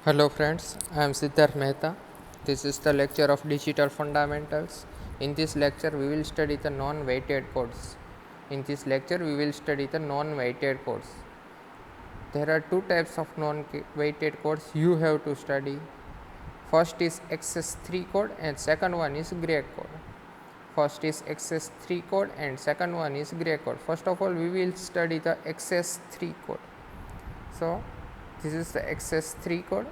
Hello friends, I am Siddharth Mehta. This is the lecture of Digital Fundamentals. In this lecture we will study the non-weighted codes. In this lecture we will study the non-weighted codes. There are two types of non-weighted codes you have to study. First is XS3 code and second one is gray code. First is XS3 code and second one is gray code. First of all we will study the XS3 code. So this is the XS3 code.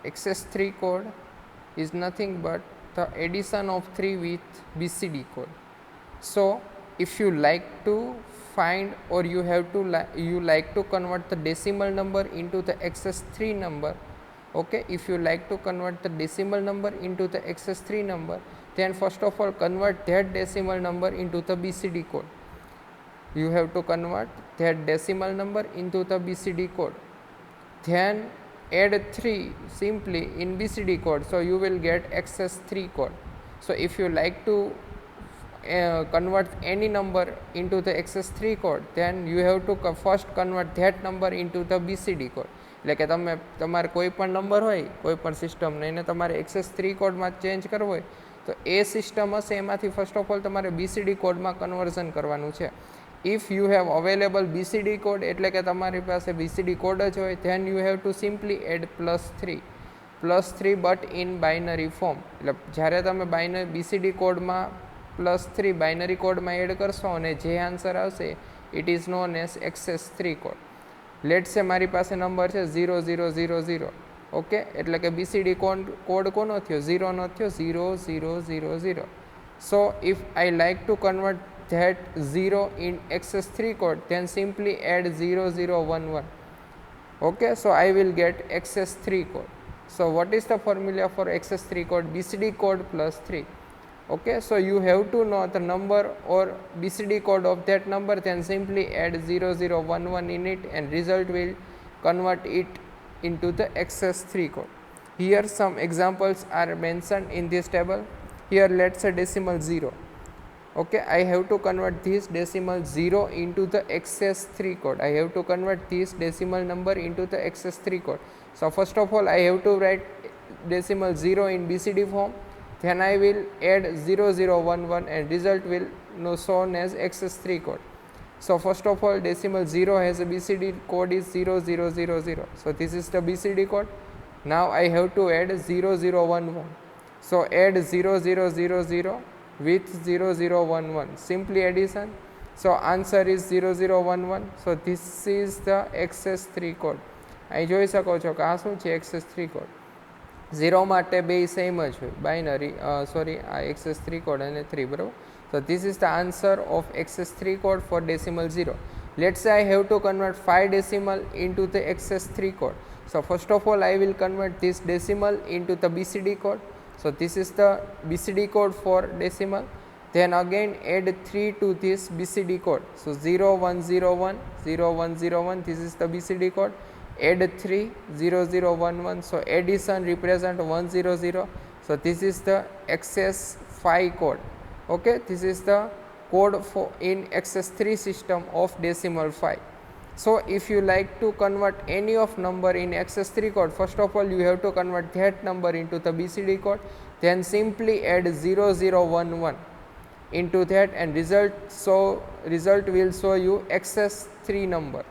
XS3 code is nothing but the addition of 3 with BCD code. So if you like to find or you like to convert the decimal number into the XS3 number, okay, if you like to convert the decimal number into the XS3 number, then first of all convert that decimal number into the BCD code. You have to convert that decimal number into the BCD code, then add 3 simply in BCD code, so you will get XS3 code. So if you like to convert any number into the XS3 code, then you have to first convert that number into the BCD code. એટલે કે તમે તમારે કોઈ પણ number હોય કોઈ પણ સિસ્ટમને એને તમારે XS3 કોડમાં ચેન્જ કરવો હોય તો એ સિસ્ટમ હશે એમાંથી ફર્સ્ટ ઓફ ઓલ તમારે BCD કોડમાં કન્વર્ઝન કરવાનું છે. If you have available BCD code એટલે કે તમારી પાસે BCD કોડ જ હોય, then you have to simply add +3 but in binary form. એટલે જ્યારે તમે BCD કોડમાં +3 બાઇનરી કોડમાં એડ કરશો અને જે આન્સર આવશે it is known as XS3 code. Let's સે મારી પાસે નંબર છે 0000, ઓકે, એટલે કે BCD કોડ કોનો થયો? 0 નો થયો, 0000. સો if I like to convert that 0 in XS3 code, then simply add 0011. Okay, so I will get XS3 code. So what is the formula for XS3 code? BCD code +3. Okay, so you have to know the number or BCD code of that number, then simply add 0011 in it and result will convert it into the XS3 code. Here some examples are mentioned in this table. Here let's say decimal 0. Okay, I have to convert this decimal 0 into the XS3 code. I have to convert this decimal number into the XS3 code. So first of all I have to write decimal 0 in BCD form, then I will add 0011 and result will shown as XS3 code. So first of all decimal 0 has a BCD code is 0000. So this is the BCD code. Now I have to add 0011. So add 0000 with 0011, simply addition. So answer is 0011. So this is the XS3 code. અહીં જોઈ શકો છો કે આ શું છે? XS3 code. 0 માટે બે સેમ જ હોય, બાઇનરી આ XS3 કોડ અને 3, બરાબર. So this is the answer of XS3 code for decimal 0. Let's say I have to convert 5 decimal into the XS3 code. So first of all I will convert this decimal into the BCD code. So this is the BCD code for decimal. Then again add 3 to this BCD code. So 0101, this is the BCD code. Add 3, 0011. So addition represent 100. So this is the XS5 code. Okay, this is the code for in XS3 system of decimal 5. So if you like to convert any of number in XS3 code, first of all you have to convert that number into the BCD code, then simply add 0011 into that and result will show you XS3 number.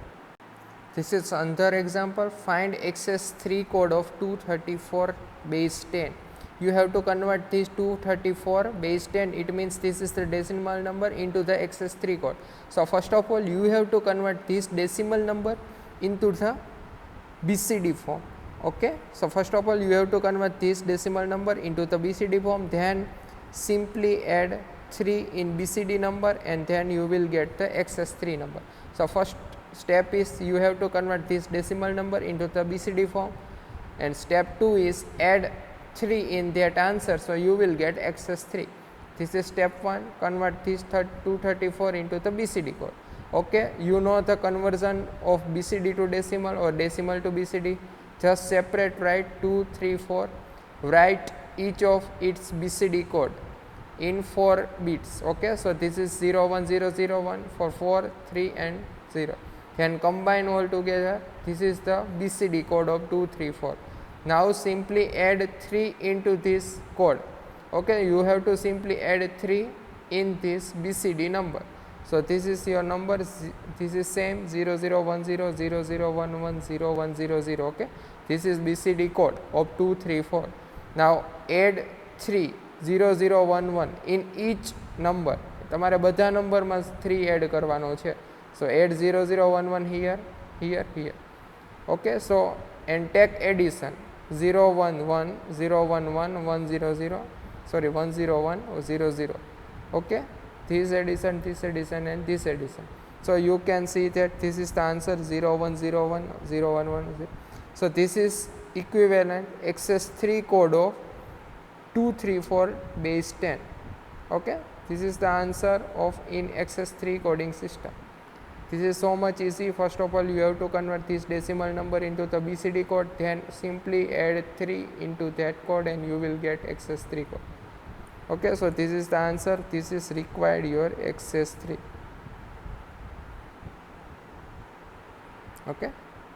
This is another example. Find XS3 code of 234 base 10. You have to convert this 234 base 10, it means this is the decimal number, into the XS3 code. So first of all you have to convert this decimal number into the BCD form. Okay, so first of all you have to convert this decimal number into the BCD form, then simply add 3 in BCD number and then you will get the XS3 number. So first step is you have to convert this decimal number into the BCD form, and step 2 is add 3 in that answer, so you will get XS3. This is step 1, convert this 234 into the BCD code. Okay, you know the conversion of BCD to decimal or decimal to BCD. Just separate, write 2, 3, 4, write each of its BCD code in 4 bits. Okay, so this is 01001 for 4, 3 and 0. then combine all together. This is the BCD code of 234. Now simply add 3 into this code. Okay, you have to simply add 3 in this BCD number. So this is your number, this is same 0010 0011 0100. Okay, this is BCD code of 234. Now add 3 0011 in each number. તમારે બધા નંબરમાં 3 add કરવાનો છે. So add 0011 here, here, here. Okay, so and take addition 011 011 100, sorry 101 or 00. Okay, this addition and this addition. So you can see that this is the answer 0101 0110. So this is equivalent access 3 code of 234 base 10. Okay, this is the answer of in access 3 coding system. This is so much easy. First of all, you have to convert this decimal number into the BCD code, then simply add 3 into that code and you will get access 3 code. Okay, so this is the answer. This is required your access 3. Okay,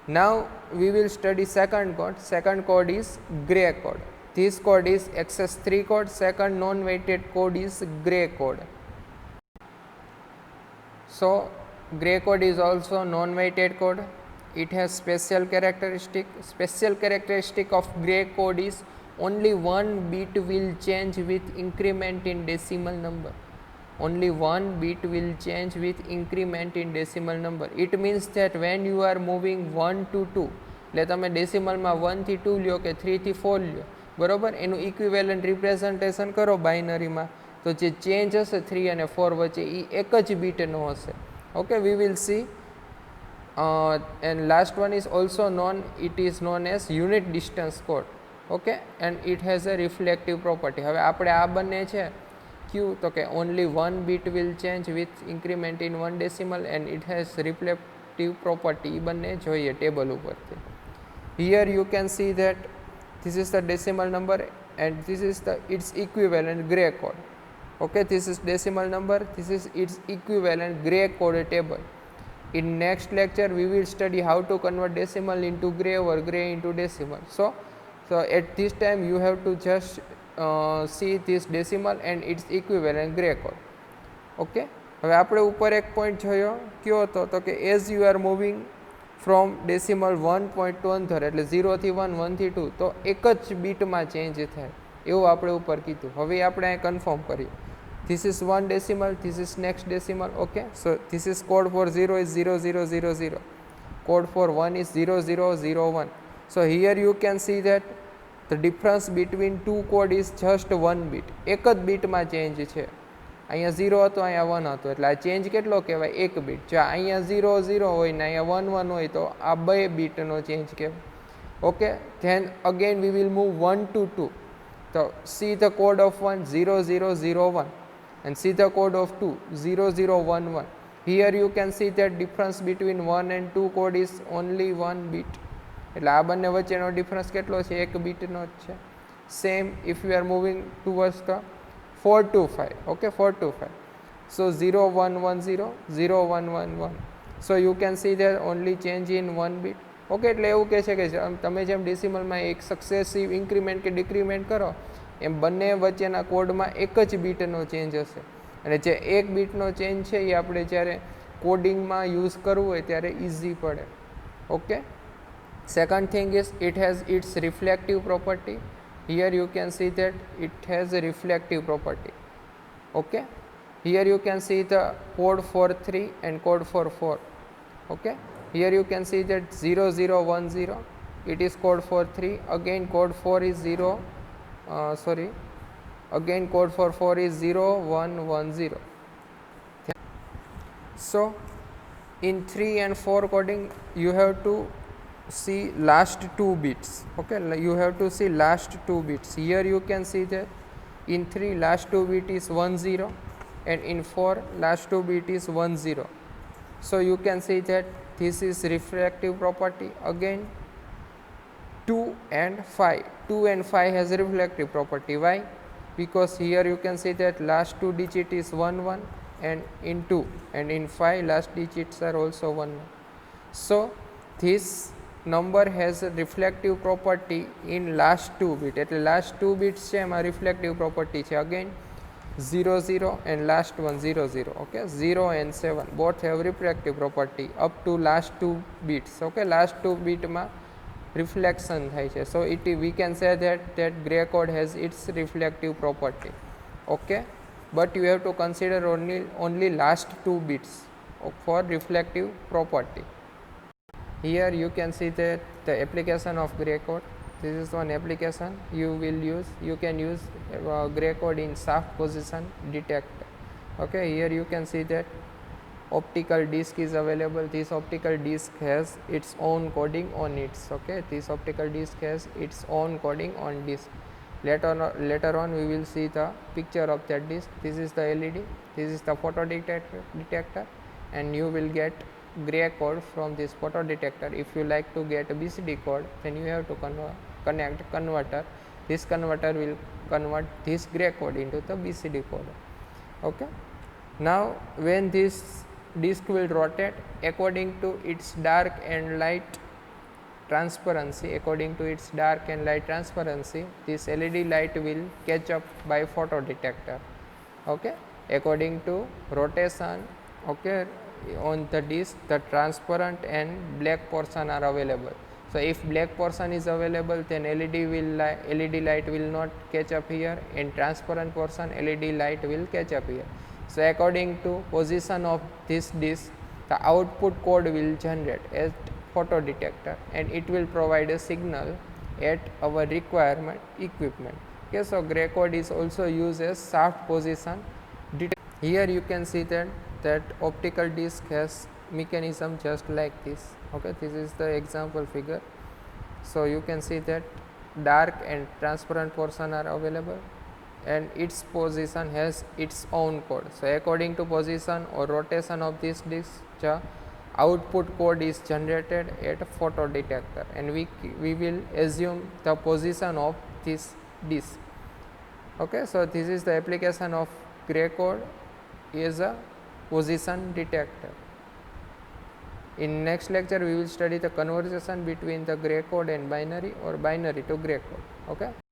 now we will study second code. Second code is gray code. This code is access 3 code. Second non-weighted code is gray code. So gray code is also non-weighted code. It has special characteristic. Special characteristic of gray code is only one bit will change with increment in decimal number. Only one bit will change with increment in decimal number. It means that when you are moving 1 to 2, એટલે તમે ડેસિમલમાં 1 થી 2 લ્યો કે 3 થી 4 લ્યો, બરોબર, એનું equivalent representation કરો બાઇનરીમાં, તો જે ચેન્જ હશે 3 અને 4 વચ્ચે એ એક જ બીટનો હશે. Okay, we will see. And last one is also known, it is known as unit distance code. Okay, and it has a reflective property. હવે આપણે આ બંને છે ક્યુ, તો કે only one bit will change with increment in one decimal and it has reflective property. એ બંને જોઈએ table ઉપરથી. Here you can see that this is the decimal number and this is the its equivalent gray code. Okay, this is decimal number, this is its equivalent gray code table. In next lecture we will study how to convert decimal into gray or gray into decimal. So at this time you have to just see this decimal and its equivalent gray code. Okay, હવે આપણે ઉપર એક point જોયો કયો હતો, તો કે as you are moving from decimal 1.1 એટલે 0 થી 1 1 થી 2, તો એક જ બીટમાં ચેન્જ થાય એવું આપણે ઉપર કીધું. હવે આપણે અહીં કન્ફર્મ કરીએ. This is one decimal, this is next decimal. Okay, so this is code for 0 is 0000, code for 1 is 0001. So here you can see that the difference between two code is just 1 bit. એક જ બીટમાં change છે. અહીંયા 0 હતો, અહીંયા 1 હતો, એટલે આ change કેટલો કહેવાય? 1 બીટ. જો અહીંયા 0 0 હોય ને અહીંયા 1 1 હોય તો આ 2 બીટનો ચેન્જ કહેવાય. Okay, then again we will move 1 to 2. So see the code of 1 0001 and see the code of 2 0011. Here you can see that difference between 1 and 2 code is only 1 bit. એટલે આ બંને વચ્ચેનો ડિફરન્સ કેટલો છે? 1 બીટનો જ છે. Same if you are moving towards the 4 to 5. Okay, 4 to 5. So 0110 0111. So you can see that only change in 1 bit. Okay, એટલે એવું કહે છે કે તમે જેમ ડેસિમલમાં એક સક્સેસિવ ઇન્ક્રીમેન્ટ કે ડિક્રીમેન્ટ કરો એમ બંને વચ્ચેના કોડમાં એક જ બીટનો ચેન્જ હશે. અને જે એક બીટનો ચેન્જ છે એ આપણે જ્યારે કોડિંગમાં યુઝ કરવું હોય ત્યારે ઇઝી પડે. Okay, second thing is it has its reflective property. Here you can see that it has a reflective property. Okay, here you can see the code for 3 and code for 4. Okay, here you can see that 0010, it is code for 3, again code 4 is 0, again code for 4 is 0110. So in 3 and 4 coding you have to see last 2 bits. Okay, you have to see last 2 bits. Here you can see that in 3 last 2 bit is 10 and in 4 last 2 bit is 10. So you can see that this is reflective property. Again 2 and 5, 2 and 5 has reflective property. Why? Because here you can see that last 2 digit is 1 1 and in 2 and in 5 last digits are also 1 1. So this number has a reflective property in last 2 bit, એટલે last 2 bits છે એમાં reflective property છે again 0 0 and last one 0 0. Okay, 0 and 7 both have reflective property up to last 2 bits. Okay, last 2 bit માં reflection થાય છે, so we can say that gray code has its reflective property. Okay, but you have to consider only last 2 bits for reflective property. Here you can see that the application of gray code. This is one application you will use. You can use gray code in shaft position detector. Okay, here you can see that optical disc is available. This optical disc has its own coding on it. Okay, this optical disc has its own coding on disc. Later on we will see the picture of that disc. This is the LED, this is the photo detector, and you will get gray code from this photo detector. If you like to get a BCD code, then you have to connect converter. This converter will convert this gray code into the BCD code. Okay, now when this disc will rotate according to its dark and light transparency, this LED light will catch up by photo detector. Okay, according to rotation. Okay, on the disc the transparent and black portion are available. So if black portion is available, then LED light will not catch up here, and transparent portion LED light will catch up here. So according to position of this disc, the output code will generate at photo detector, and it will provide a signal at our requirement equipment. Okay, so gray code is also used as shaft position detector. Here you can see that optical disc has mechanism just like this. Okay, this is the example figure. So you can see that dark and transparent portion are available, and its position has its own code. So according to position or rotation of this disc, the output code is generated at a photo detector, and we will assume the position of this disc. Okay, so this is the application of gray code as a position detector. In next lecture we will study the conversation between the gray code and binary, or binary to gray code. Okay.